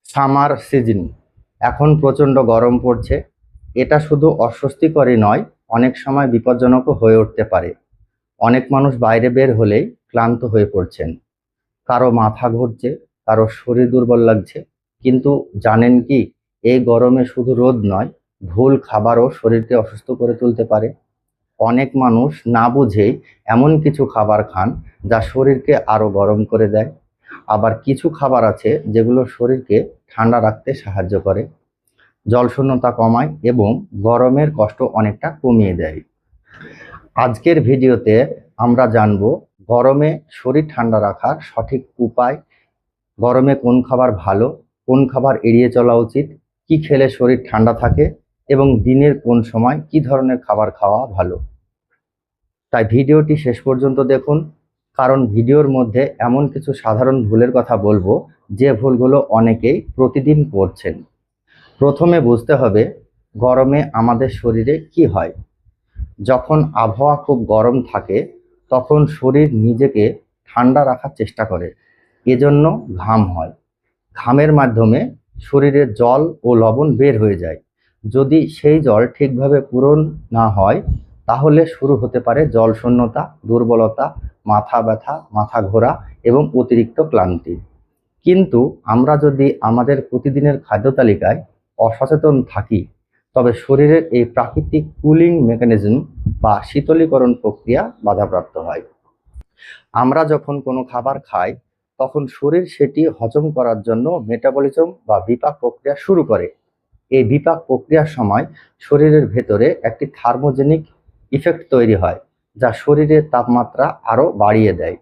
Summer season, এখন প্রচণ্ড গরম পড়ছে। এটা শুধু অস্বস্তিকরই নয়, অনেক সময় বিপজ্জনকও হয়ে উঠতে পারে। অনেক মানুষ বাইরে বের হলেই ক্লান্ত হয়ে পড়ছেন, কারো মাথা ঘুরছে, কারো শরীর দুর্বল লাগছে। কিন্তু জানেন কি, এই গরমে শুধু রোদ নয়, ভুল খাবারও শরীরকে অসুস্থ করে তুলতে পারে। অনেক মানুষ না বুঝেই এমন কিছু খাবার খান যা শরীরকে আরো গরম করে দেয়। আবার কিছু খাবার আছে যেগুলো শরীরকে ঠান্ডা রাখতে সাহায্য করে, জলশূন্যতা কমায় এবং গরমের কষ্ট অনেকটা কমিয়ে দেয়। আজকের ভিডিওতে আমরা জানব গরমে শরীর ঠান্ডা রাখার সঠিক উপায়, গরমে কোন খাবার ভালো, কোন খাবার এড়িয়ে চলা উচিত, কি খেলে শরীর ঠান্ডা থাকে এবং দিনের কোন সময় কি ধরনের খাবার খাওয়া ভালো। তাই ভিডিওটি শেষ পর্যন্ত দেখুন, কারণ ভিডিওর মধ্যে এমন কিছু সাধারণ ভুলের কথা বলবো যে ভুলগুলো অনেকেই প্রতিদিন করছেন। প্রথমে বুঝতে হবে গরমে আমাদের শরীরে কি হয়। যখন আবহাওয়া খুব গরম থাকে তখন শরীর নিজেকে ঠান্ডা রাখার চেষ্টা করে, এজন্য ঘাম হয়। ঘামের মাধ্যমে শরীরে জল ও লবণ বের হয়ে যায়। যদি সেই জল ঠিকভাবে পূরণ না হয় তাহলে শুরু হতে পারে জলশূন্যতা, দুর্বলতা, মাথা ব্যথা, মাথা ঘোরা এবং অতিরিক্ত ক্লান্তি। কিন্তু আমরা যদি আমাদের প্রতিদিনের খাদ্য তালিকায় অসচেতন থাকি তবে শরীরের এই প্রাকৃতিক কুলিং মেকানিজম বা শীতলীকরণ প্রক্রিয়া বাধাপ্রাপ্ত হয়। আমরা যখন কোনো খাবার খাই তখন শরীর সেটি হজম করার জন্য মেটাবলিজম বা বিপাক প্রক্রিয়া শুরু করে। এই বিপাক প্রক্রিয়ার সময় শরীরের ভেতরে একটি থার্মোজেনিক ইফেক্ট তৈরি হয়, যা শরীরের তাপমাত্রা আরও বাড়িয়ে দেয়।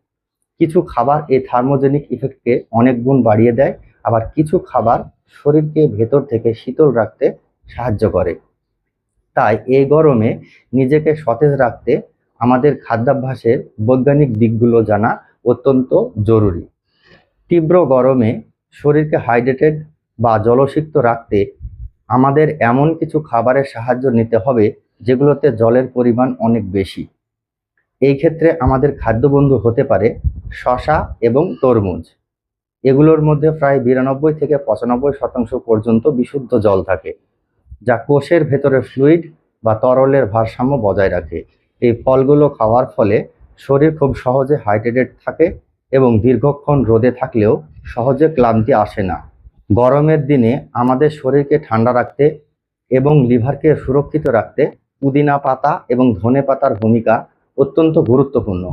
কিছু খাবার এই থার্মোজেনিক ইফেক্টকে অনেক গুণ বাড়িয়ে দেয়, আবার কিছু খাবার শরীরকে ভেতর থেকে শীতল রাখতে সাহায্য করে। তাই এই গরমে নিজেকে সতেজ রাখতে আমাদের খাদ্যাভ্যাসের বৈজ্ঞানিক দিকগুলো জানা অত্যন্ত জরুরি। তীব্র গরমে শরীরকে হাইড্রেটেড বা জলসিক্ত রাখতে আমাদের এমন কিছু খাবারের সাহায্য নিতে হবে যেগুলোতে জলের পরিমাণ অনেক বেশি। এই ক্ষেত্রে আমাদের খাদ্যবন্ধু হতে পারে শসা এবং তরমুজ। এগুলোর মধ্যে প্রায় 92 থেকে 95% পর্যন্ত বিশুদ্ধ জল থাকে, যা কোষের ভেতরে ফ্লুইড বা তরলের ভারসাম্য বজায় রাখে। এই ফলগুলো খাওয়ার ফলে শরীর খুব সহজে হাইড্রেটেড থাকে এবং দীর্ঘক্ষণ রোদে থাকলেও সহজে ক্লান্তি আসে না। গরমের দিনে আমাদের শরীরকে ঠান্ডা রাখতে এবং লিভারকে সুরক্ষিত রাখতে পুদিনা পাতা এবং ধনে পাতার ভূমিকা অত্যন্ত গুরুত্বপূর্ণ।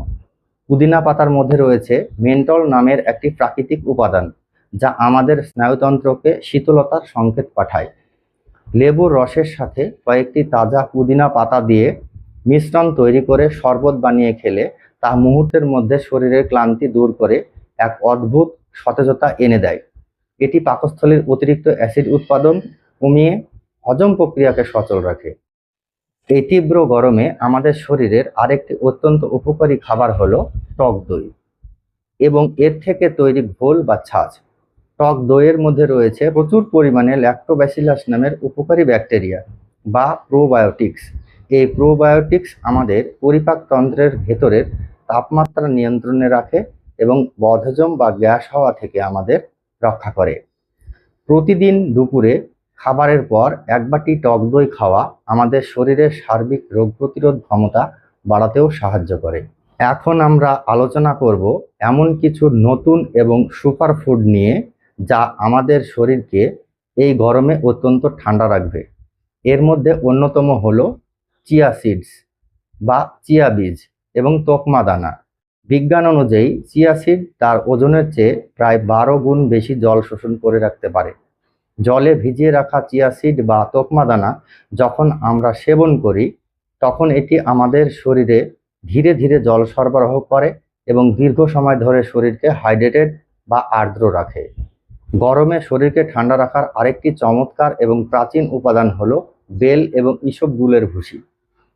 পুদিনা পাতার মধ্যে রয়েছে মেন্টল নামের একটি প্রাকৃতিক উপাদান, যা আমাদের স্নায়ুতন্ত্রকে শীতলতার সংকেত পাঠায়। লেবুর রসের সাথে কয়েকটি তাজা পুদিনা পাতা দিয়ে মিশ্রণ তৈরি করে শরবত বানিয়ে খেলে তা মুহূর্তের মধ্যে শরীরের ক্লান্তি দূর করে এক অদ্ভুত সতেজতা এনে দেয়। এটি পাকস্থলীর অতিরিক্ত অ্যাসিড উৎপাদন কমিয়ে হজম প্রক্রিয়াকে সচল রাখে। এই তীব্র গরমে আমাদের শরীরের আরেকটি অত্যন্ত উপকারী খাবার হলো টক দই এবং এর থেকে তৈরি ঘোল বা ছাঁচ। টক দইয়ের মধ্যে রয়েছে প্রচুর পরিমাণে ল্যাক্টোব্যাসিলাস নামের উপকারী ব্যাকটেরিয়া বা প্রোবায়োটিক্স। এই প্রোবায়োটিক্স আমাদের পরিপাকতন্ত্রের ভেতরের তাপমাত্রা নিয়ন্ত্রণে রাখে এবং বদহজম বা গ্যাস হওয়া থেকে আমাদের রক্ষা করে। প্রতিদিন দুপুরে খাবারের পর এক বাটি টক দই খাওয়া আমাদের শরীরের সার্বিক রোগ প্রতিরোধ ক্ষমতা বাড়াতেও সাহায্য করে। এখন আমরা আলোচনা করব এমন কিছু নতুন এবং সুপার ফুড নিয়ে যা আমাদের শরীরকে এই গরমে অত্যন্ত ঠান্ডা রাখবে। এর মধ্যে অন্যতম হলো চিয়া সিডস বা চিয়া বীজ এবং তোকমা দানা। বিজ্ঞান অনুযায়ী চিয়া সিড তার ওজনের চেয়ে প্রায় 12 গুণ বেশি জল শোষণ করে রাখতে পারে। জলে ভিজিয়ে রাখা চিয়া সিড বা তোকমা দানা যখন আমরা সেবন করি তখন এটি আমাদের শরীরে ধীরে ধীরে জল সরবরাহ করে এবং দীর্ঘ সময় ধরে শরীরকে হাইড্রেটেড বা আর্দ্র রাখে। গরমে শরীরকে ঠান্ডা রাখার আরেকটি চমৎকার এবং প্রাচীন উপাদান হলো বেল এবং ইসবগুলের ভুসি।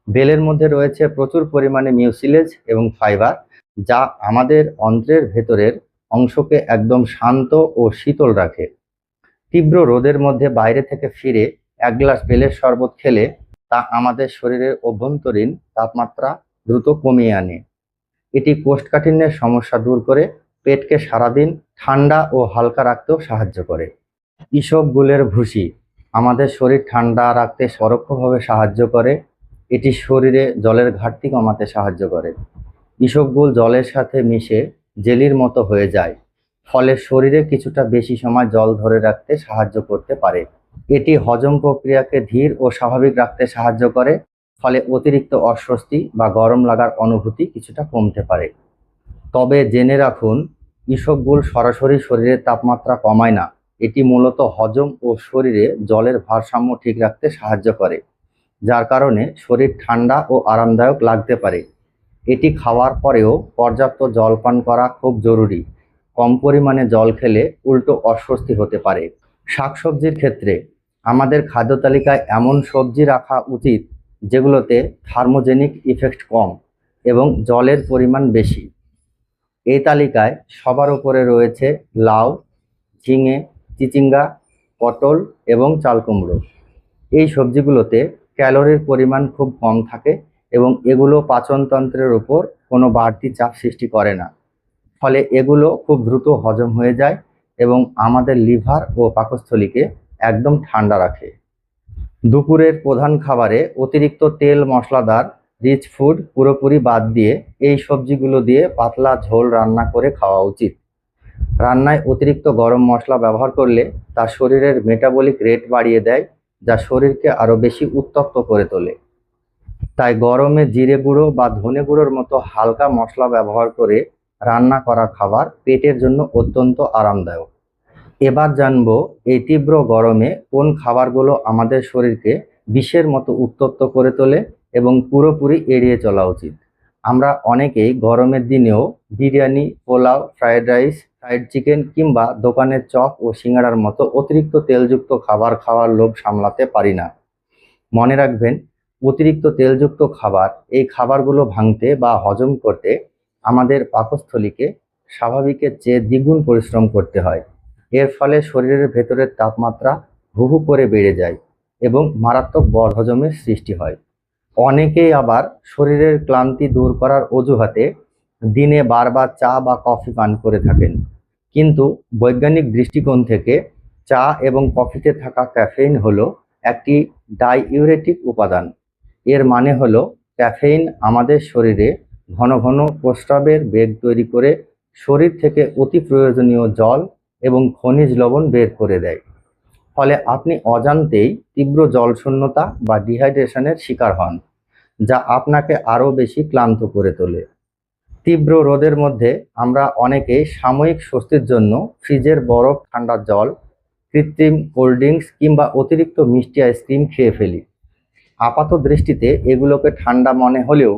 বেলের মধ্যে রয়েছে প্রচুর পরিমাণে মিউসিলেজ এবং ফাইবার, যা আমাদের অন্ত্রের ভেতরের অংশকে একদম শান্ত ও শীতল রাখে। তীব্র রোদের মধ্যে বাইরে থেকে ফিরে এক গ্লাস বেলের শরবত খেলে তা আমাদের শরীরের অভ্যন্তরীণ তাপমাত্রা দ্রুত কমিয়ে আনে। এটি কোষ্ঠকাঠিন্যের সমস্যা দূর করে পেটকে সারাদিন ঠান্ডা ও হালকা রাখতেও সাহায্য করে। ইসবগুলের ভুসি আমাদের শরীর ঠান্ডা রাখতে পরোক্ষভাবে সাহায্য করে। এটি শরীরে জলের ঘাটতি কমাতে সাহায্য করে। ইসবগুল জলের সাথে মিশে জেলির মতো হয়ে যায়, ফলে শরীরে কিছুটা বেশি সময় জল ধরে রাখতে সাহায্য করতে পারে। এটি হজম প্রক্রিয়াকে ধীর ও স্বাভাবিক রাখতে সাহায্য করে, ফলে অতিরিক্ত অস্বস্তি বা গরম লাগার অনুভূতি কিছুটা কমতে পারে। তবে জেনে রাখুন, ইসবগুল সরাসরি শরীরের তাপমাত্রা কমায় না। এটি মূলত হজম ও শরীরে জলের ভারসাম্য ঠিক রাখতে সাহায্য করে, যার কারণে শরীর ঠান্ডা ও আরামদায়ক লাগতে পারে। এটি খাওয়ার পরেও পর্যাপ্ত জল পান করা খুব জরুরি। কম পরিমাণে জল খেলে উল্টো অস্বস্তি হতে পারে। শাকসবজির ক্ষেত্রে আমাদের খাদ্য তালিকায় এমন সবজি রাখা উচিত যেগুলোতে থার্মোজেনিক ইফেক্ট কম এবং জলের পরিমাণ বেশি। এই তালিকায় সবার উপরে রয়েছে লাউ, ঝিঙে, চিচিঙ্গা, পটল এবং চাল কুমড়ো। এই সবজিগুলোতে ক্যালোরির পরিমাণ খুব কম থাকে এবং এগুলো পাচনতন্ত্রের উপর কোনো বাড়তি চাপ সৃষ্টি করে না, ফলে এগুলো খুব দ্রুত হজম হয়ে যায় এবং আমাদের লিভার ও পাকস্থলীকে একদম ঠান্ডা রাখে। দুপুরের প্রধান খাবারে অতিরিক্ত তেল মশলাদার রিচ ফুড পুরোপুরি বাদ দিয়ে এই সবজিগুলো দিয়ে পাতলা ঝোল রান্না করে খাওয়া উচিত। রান্নায় অতিরিক্ত গরম মশলা ব্যবহার করলে তা শরীরের মেটাবলিক রেট বাড়িয়ে দেয়, যা শরীরকে আরও বেশি উত্তপ্ত করে তোলে। তাই গরমে জিরে গুঁড়ো বা ধনে গুঁড়োর মতো হালকা মশলা ব্যবহার করে রান্না করা খাবার পেটের জন্য অত্যন্ত আরামদায়ক। এবার জানবো, এই তীব্র গরমে কোন খাবারগুলো আমাদের শরীরকে বিষের মতো উত্তপ্ত করে তোলে এবং পুরোপুরি এড়িয়ে চলা উচিত। আমরা অনেকেই গরমের দিনেও biryani, pulao, fried rice, fried chicken কিংবা দোকানের চপ ও সিঙ্গাড়ার মতো অতিরিক্ত তেলযুক্ত খাবার খাওয়ার লোভ সামলাতে পারি না। মনে রাখবেন, অতিরিক্ত তেলযুক্ত খাবার এই খাবারগুলো ভাঙতে বা হজম করতে আমাদের পাকস্থলীকে স্বাভাবিকের চেয়ে দ্বিগুণ পরিশ্রম করতে হয়। এর ফলে শরীরের ভেতরের তাপমাত্রা হু হু করে বেড়ে যায় এবং মারাত্মক বদহজমের সৃষ্টি হয়। অনেকেই আবার শরীরের ক্লান্তি দূর করার অজুহাতে দিনে বারবার চা বা কফি পান করে থাকেন, কিন্তু বৈজ্ঞানিক দৃষ্টিকোণ থেকে চা এবং কফিতে থাকা ক্যাফেইন হলো একটি ডাইইউরেটিক উপাদান। এর মানে হলো ক্যাফেইন আমাদের শরীরে ঘন ঘন প্রস্রাবের বেগ তৈরি করে শরীর থেকে অতি প্রয়োজনীয় জল এবং খনিজ লবণ বের করে দেয়। ফলে আপনি অজান্তেই তীব্র জলশূন্যতা বা ডিহাইড্রেশনের শিকার হন, যা আপনাকে আরও বেশি ক্লান্ত করে তোলে। তীব্র রোদের মধ্যে আমরা অনেকেই সাময়িক স্বস্তির জন্য ফ্রিজের বরফ ঠান্ডা জল, কৃত্রিম কোল্ড ড্রিঙ্কস কিংবা অতিরিক্ত মিষ্টি আইসক্রিম খেয়ে ফেলি। আপাত দৃষ্টিতে এগুলোকে ঠান্ডা মনে হলেও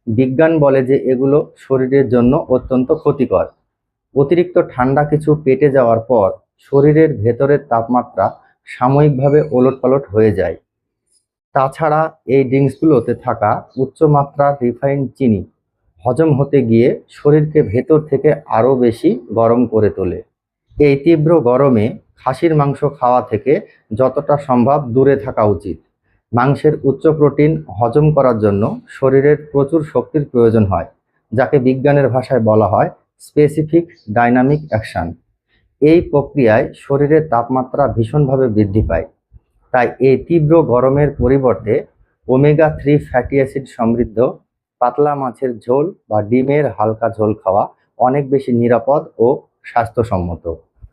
বিজ্ঞান বলে যে এগুলো শরীরের জন্য অত্যন্ত ক্ষতিকর। অতিরিক্ত ঠান্ডা কিছু পেটে যাওয়ার পর শরীরের ভেতরের তাপমাত্রা সাময়িকভাবে ওলটপালট হয়ে যায়। তাছাড়া এই ড্রিঙ্কসগুলোতে থাকা উচ্চমাত্রার রিফাইন্ড চিনি হজম হতে গিয়ে শরীরকে ভেতর থেকে আরও বেশি গরম করে তোলে। এই তীব্র গরমে খাসির মাংস খাওয়া থেকে যতটা সম্ভব দূরে থাকা উচিত। মাংসের উচ্চ প্রোটিন হজম করার জন্য শরীরের প্রচুর শক্তির প্রয়োজন হয়, যাকে বিজ্ঞানের ভাষায় বলা হয় স্পেসিফিক ডাইনামিক অ্যাকশন। এই প্রক্রিয়ায় শরীরের তাপমাত্রা ভীষণভাবে বৃদ্ধি পায়। তাই এই তীব্র গরমের পরিবর্তে ওমেগা-3 ফ্যাটি অ্যাসিড সমৃদ্ধ পাতলা মাছের ঝোল বা ডিমের হালকা ঝোল খাওয়া অনেক বেশি নিরাপদ ও স্বাস্থ্যসম্মত।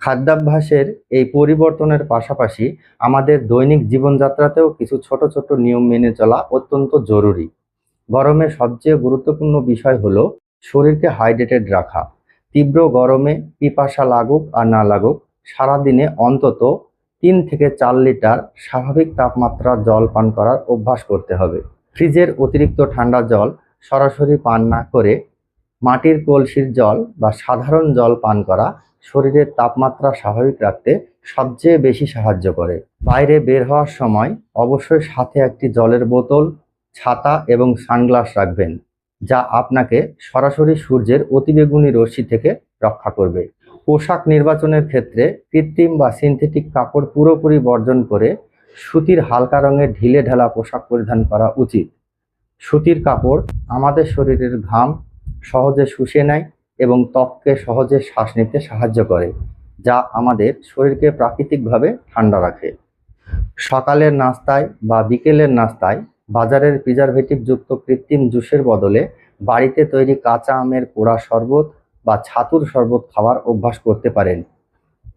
খাদ্যাভ্যাসের এই পরিবর্তনের পাশাপাশি আমাদের দৈনিক জীবনযাত্রাতেও কিছু ছোট ছোট নিয়ম মেনে চলা অত্যন্ত জরুরি। গরমে সবচেয়ে গুরুত্বপূর্ণ বিষয় হলো শরীরকে হাইড্রেটেড রাখা। তীব্র গরমে পিপাসা লাগুক আর না লাগুক, সারাদিনে অন্তত 3 থেকে 4 লিটার স্বাভাবিক তাপমাত্রার জল পান করার অভ্যাস করতে হবে। ফ্রিজের অতিরিক্ত ঠান্ডা জল সরাসরি পান না করে মাটির কলসির জল বা সাধারণ জল পান করা শরীরের তাপমাত্রা স্বাভাবিক রাখতে সবচেয়ে বেশি সাহায্য করে। বাইরে বের হওয়ার সময় অবশ্যই সাথে একটি জলের বোতল, ছাতা এবং সানগ্লাস রাখবেন, যা আপনাকে সরাসরি সূর্যের অতিবেগুনি রশ্মি থেকে রক্ষা করবে। পোশাক নির্বাচনের ক্ষেত্রে কৃত্রিম বা সিনথেটিক কাপড় পুরোপুরি বর্জন করে সুতির হালকা রঙের ঢিলে ঢালা পোশাক পরিধান করা উচিত। সুতির কাপড় আমাদের শরীরের ঘাম সহজে শুষে নেয় এবং ত্বককে সহজে শ্বাস নিতে সাহায্য করে, যা আমাদের শরীরকে প্রাকৃতিকভাবে ঠান্ডা রাখে। সকালের নাস্তায় বা বিকেলের নাস্তায় বাজারের প্রিজারভেটিভ যুক্ত কৃত্রিম জুসের বদলে বাড়িতে তৈরি কাঁচা আমের কোড়া শরবত বা ছাতুর শরবত খাওয়ার অভ্যাস করতে পারেন।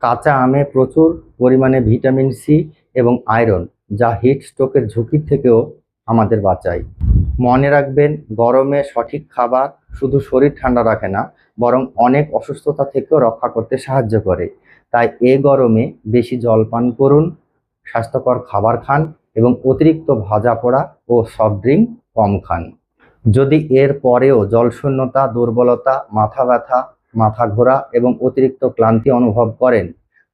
কাঁচা আমে প্রচুর পরিমাণে ভিটামিন সি এবং আয়রন, যা হিট স্ট্রোকের ঝুঁকি থেকেও আমাদের বাঁচায়। মনে রাখবেন, গরমে সঠিক খাবার শুধু শরীর ঠান্ডা রাখে না, বরং অনেক অসুস্থতা থেকেও রক্ষা করতে সাহায্য করে। তাই এই গরমে বেশি জল পান করুন, স্বাস্থ্যকর খাবার খান এবং অতিরিক্ত ভাজা পোড়া ও সফট ড্রিঙ্ক কম খান। যদি এর পরেও জলশূন্যতা, দুর্বলতা, মাথা ব্যথা, মাথা ঘোরা এবং অতিরিক্ত ক্লান্তি অনুভব করেন,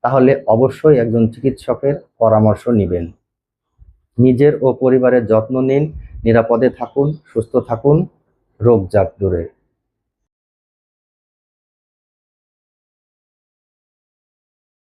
তাহলে অবশ্যই একজন চিকিৎসকের পরামর্শ নেবেন। নিজের ও পরিবারের যত্ন নিন, নিরাপদে থাকুন, সুস্থ থাকুন, রোগ যাক দূরে।